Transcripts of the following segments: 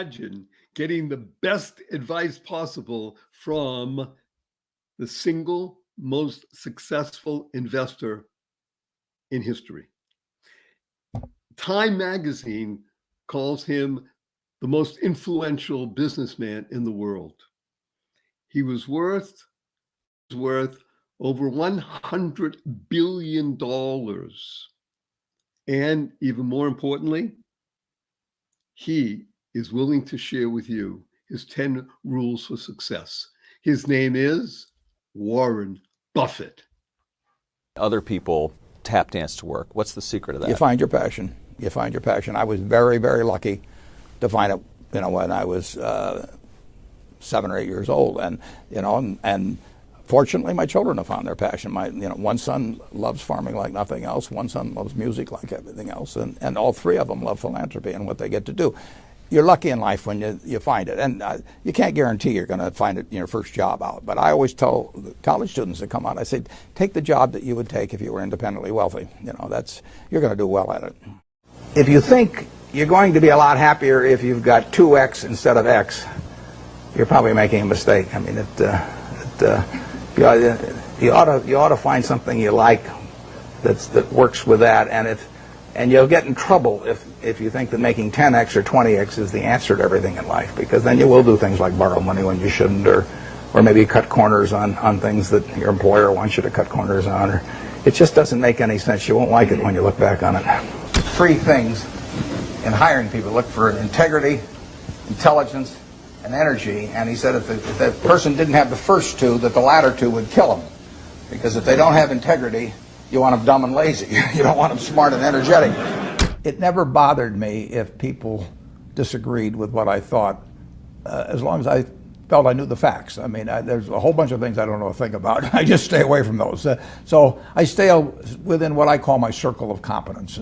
imagine getting the best advice possible from the single most successful investor in history. Time magazine calls him the most influential businessman in the world. He was worth over $100 billion. And even more importantly, he is willing to share with you his 10 rules for success. His name is Warren Buffett. Other people tap dance to work. What's the secret of that? You find your passion. You find your passion. I was very, very lucky to find it, when I was 7 or 8 years old. And fortunately, my children have found their passion. One son loves farming like nothing else. One son loves music like everything else. And all three of them love philanthropy and what they get to do. You're lucky in life when you find it. And you can't guarantee you're going to find it in your first job out. But I always tell the college students that come out, I say, take the job that you would take if you were independently wealthy. You're going to do well at it. If you think you're going to be a lot happier if you've got 2X instead of X, you're probably making a mistake. I mean, you ought to find something you like that works with that, and you'll get in trouble if you think that making 10X or 20X is the answer to everything in life, because then you will do things like borrow money when you shouldn't, or maybe cut corners on things that your employer wants you to cut corners on. Or it just doesn't make any sense. You won't like it when you look back on it. 3 things in hiring people: look for integrity, intelligence, and energy. And he said if the person didn't have the first 2, that the latter 2 would kill them. Because if they don't have integrity, you want them dumb and lazy. You don't want them smart and energetic. It never bothered me if people disagreed with what I thought, as long as I felt I knew the facts. I mean, there's a whole bunch of things I don't know a thing about. I just stay away from those. So I stay within what I call my circle of competence.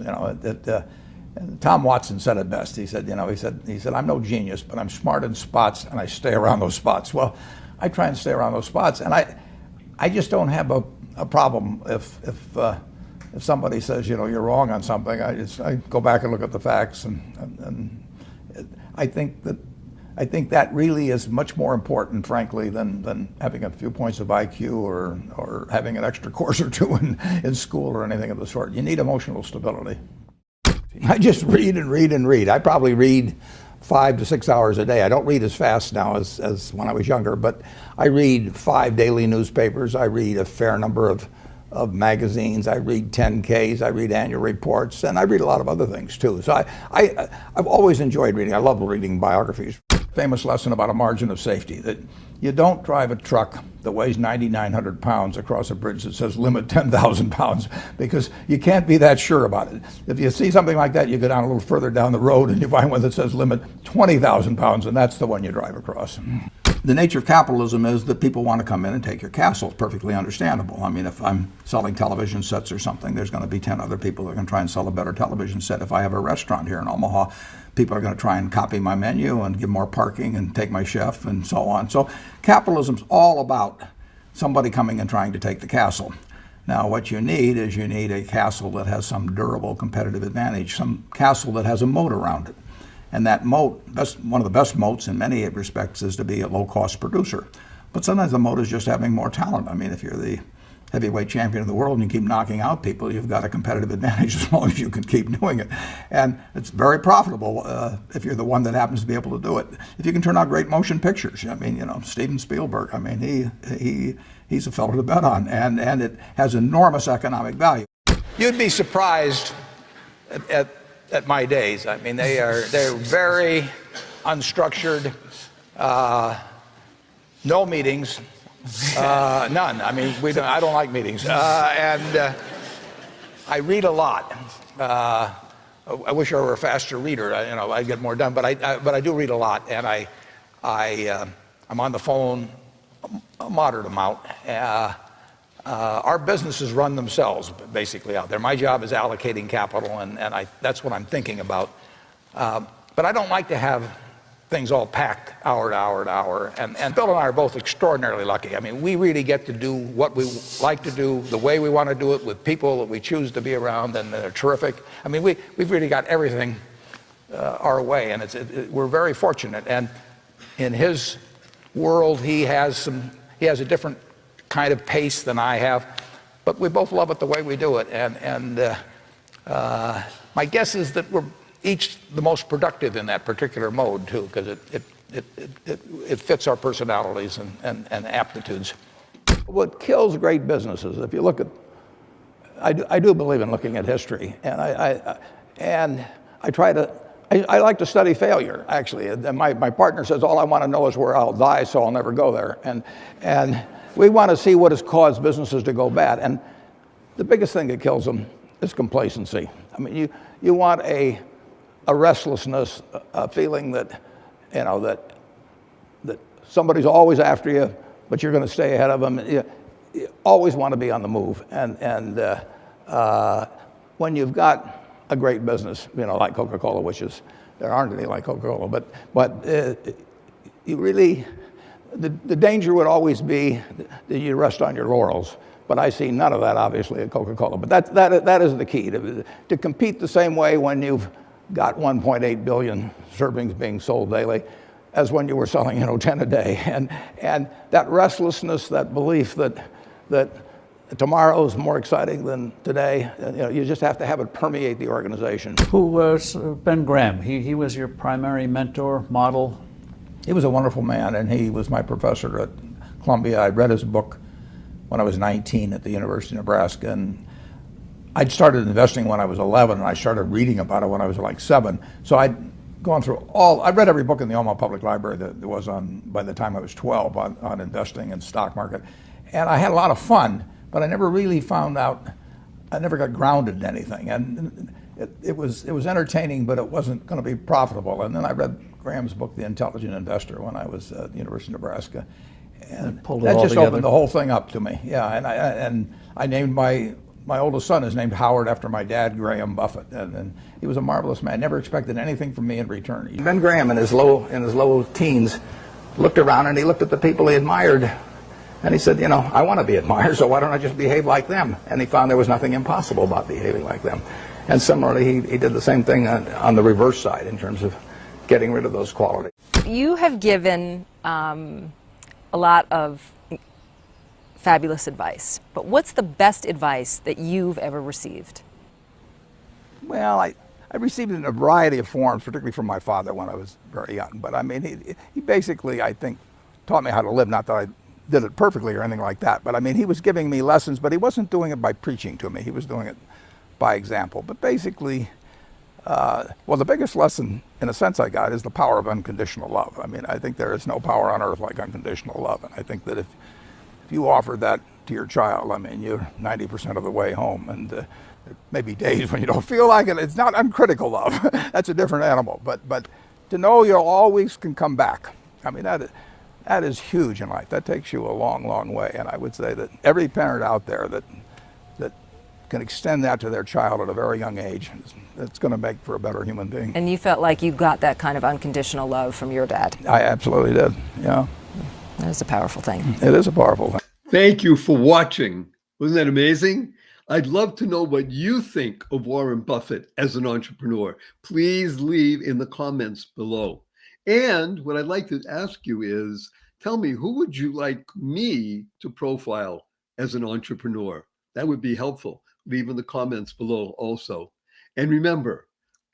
Tom Watson said it best. He said, I'm no genius, but I'm smart in spots, and I stay around those spots. Well, I try and stay around those spots, and I just don't have a problem if somebody says, you're wrong on something. I go back and look at the facts, and I think that really is much more important, frankly, than having a few points of IQ or having an extra course or 2 in school or anything of the sort. You need emotional stability. I just read and read and read. I probably read 5 to 6 hours a day. I don't read as fast now as when I was younger, but I read 5 daily newspapers. I read a fair number of magazines. I read 10Ks. I read annual reports, and I read a lot of other things too. So I've always enjoyed reading. I love reading biographies. Famous lesson about a margin of safety, that you don't drive a truck that weighs 9,900 pounds across a bridge that says limit 10,000 pounds, because you can't be that sure about it. If you see something like that, you go down a little further down the road and you find one that says limit 20,000 pounds, and that's the one you drive across. The nature of capitalism is that people want to come in and take your castle. It's perfectly understandable. I mean, if I'm selling television sets or something, there's going to be 10 other people that can try and sell a better television set. If I have a restaurant here in Omaha, people are going to try and copy my menu and give more parking and take my chef and so on. So capitalism's all about somebody coming and trying to take the castle. Now, what you need is a castle that has some durable competitive advantage, some castle that has a moat around it. And that moat, one of the best moats in many respects, is to be a low-cost producer. But sometimes the moat is just having more talent. I mean, if you're the heavyweight champion of the world and you keep knocking out people, you've got a competitive advantage as long as you can keep doing it. And it's very profitable if you're the one that happens to be able to do it. If you can turn out great motion pictures, I mean, Steven Spielberg, I mean, he's a fellow to bet on, and it has enormous economic value. You'd be surprised at my days. I mean, they're very unstructured, no meetings. None. I mean, I don't like meetings, and I read a lot. I wish I were a faster reader. I'd get more done, but I do read a lot, and I'm on the phone a moderate amount. Our businesses run themselves basically out there. My job is allocating capital, and that's what I'm thinking about. But I don't like to have things all packed hour to hour to hour. And Bill and I are both extraordinarily lucky. I mean, we really get to do what we like to do, the way we want to do it, with people that we choose to be around, and they're terrific. I mean, we've really got everything our way, and we're very fortunate. And in his world, he has a different kind of pace than I have, but we both love it the way we do it. And my guess is that we're each the most productive in that particular mode too, because it fits our personalities and aptitudes. What kills great businesses, if you look at, I do believe in looking at history, and I like to study failure, actually. And my partner says, all I want to know is where I'll die, so I'll never go there. And we want to see what has caused businesses to go bad. And the biggest thing that kills them is complacency. I mean, you want a restlessness, a feeling that, you know, that somebody's always after you, but you're going to stay ahead of them. You always want to be on the move. And when you've got a great business, you know, like Coca-Cola, which is, there aren't any like Coca-Cola, but you really, the danger would always be that you rest on your laurels. But I see none of that, obviously, at Coca-Cola. But that is the key, to compete the same way when you've got 1.8 billion servings being sold daily as when you were selling, you know, 10 a day. And that restlessness, that belief that tomorrow is more exciting than today, you know, you just have to have it permeate the organization. Who was Ben Graham? He was your primary mentor, model? He was a wonderful man, and he was my professor at Columbia. I read his book when I was 19 at the University of Nebraska, and I'd started investing when I was 11, and I started reading about it when I was like 7. So I'd gone through I read every book in the Omaha Public Library that there was by the time I was 12 on investing and stock market. And I had a lot of fun, but I never really found out, I never got grounded in anything. And it was entertaining, but it wasn't going to be profitable. And then I read Graham's book, The Intelligent Investor, when I was at the University of Nebraska. And that just opened the whole thing up to me. Yeah, and I named my oldest son is named Howard after my dad, Graham Buffett, and he was a marvelous man. Never expected anything from me in return. Ben Graham, in his low teens, looked around and he looked at the people he admired, and he said, you know, I want to be admired, so why don't I just behave like them? And he found there was nothing impossible about behaving like them. And similarly, he did the same thing on the reverse side in terms of getting rid of those qualities. You have given a lot of fabulous advice, but what's the best advice that you've ever received? Well, I received it in a variety of forms, particularly from my father when I was very young. But I mean, he basically, I think, taught me how to live. Not that I did it perfectly or anything like that, but I mean, he was giving me lessons, but he wasn't doing it by preaching to me. He was doing it by example. But basically, well, the biggest lesson, in a sense, I got is the power of unconditional love. I mean, I think there is no power on earth like unconditional love, and I think that if you offer that to your child, I mean, you're 90% of the way home, and there may be days when you don't feel like it. It's not uncritical love. That's a different animal. But to know you always can come back, I mean, that is huge in life. That takes you a long, long way. And I would say that every parent out there that can extend that to their child at a very young age, it's going to make for a better human being. And you felt like you got that kind of unconditional love from your dad? I absolutely did, yeah. That is a powerful thing. It is a powerful thing. Thank you for watching. Wasn't that amazing? I'd love to know what you think of Warren Buffett as an entrepreneur. Please leave in the comments below. And what I'd like to ask you is, tell me, who would you like me to profile as an entrepreneur? That would be helpful. Leave in the comments below also. And remember,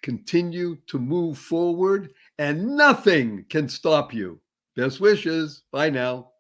continue to move forward and nothing can stop you. Best wishes. Bye now.